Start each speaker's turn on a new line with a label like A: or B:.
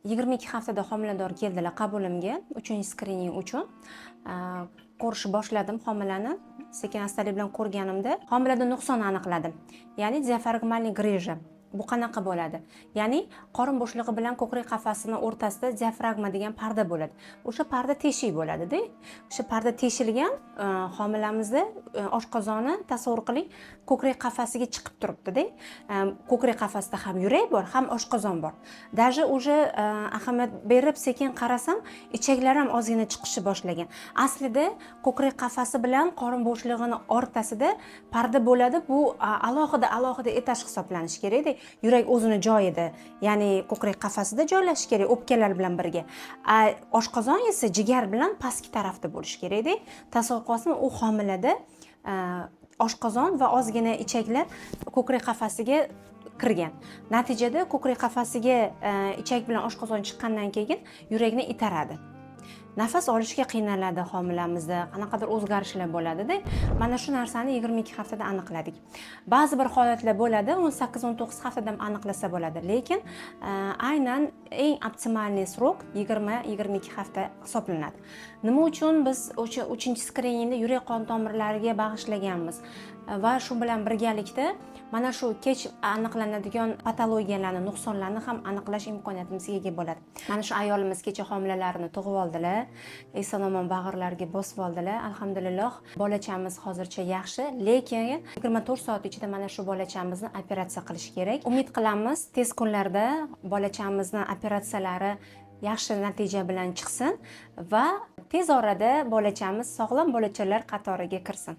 A: 22 haftada homilador keldilar qabulimga 3-skrining uchun. Ko'rishni boshladim homilani. Sekin astalik bilan ko'rganimda homilada nuqson aniqladim. Ya'ni diafragmalik grija. Bu qanaqa bo'ladi? Ya'ni qorin bo'shlig'i bilan ko'krak qafasini o'rtasida diafragma degan parda bo'ladi. O'sha parda teshik bo'ladi-da. O'sha parda teshilgan homilamizda oshqozoni tasavvur qiling, ko'krak qafasiga chiqib turibdi-da. Ko'krak qafasida ham yurak bor, ham oshqozon bor. Даже уже ahamiyat berib sekin qarasam, ichaklar ham ozgina chiqishni boshlagan. Aslida ko'krak qafasi bilan qorin bo'shlig'ining o'rtasida parda bo'ladi. Bu alohida etash hisoblanishi kerak-da. Yurak o'zini joyida, ya'ni ko'krak qafasida joylashishi kerak, o'pkalar bilan birga. Oshqozon esa jigar bilan pastki tarafda bo'lishi kerak-da. Tasavvur qilsam, u homilada oshqozon va ozgina ichaklar ko'krak qafasiga kirgan. Natijada ko'krak qafasiga ichak bilan oshqozon chiqqandan keyin yurakni itaradi. Nafas olishga qiynaladi homilamizda, qanaqadir o'zgarishlar bo'ladi-da. Mana shu narsani 22 haftada aniqladik. Ba'zi bir holatlar bo'ladi, 18-19 haftada ham aniqlasa bo'ladi, lekin aynan eng optimalniy srok 20-22 hafta hisoblanadi. Nima uchun biz o'sha 3-skriningda yurak qon tomirlariga bag'ishlaganmiz va shu bilan birgalikda mana shu kech aniqlanadigan patologiyalarni, nuqsonlarni ham aniqlash imkoniyatimizga ega bo'ladi. Mana shu ayolimiz kecha homilalarini tug'ib oldilar, eson-omon bag'irlariga bosib oldilar. Alhamdulillah, bolachamiz hozircha yaxshi, lekin 24 soat ichida mana shu bolachamizni operatsiya qilish kerak. Umid qilamiz, tez kunlarda bolachamizni operatsiyalari yaxshi natija bilan chiqsin va tez orada bolachamiz sog'lom bolachalar qatoriga kirsin.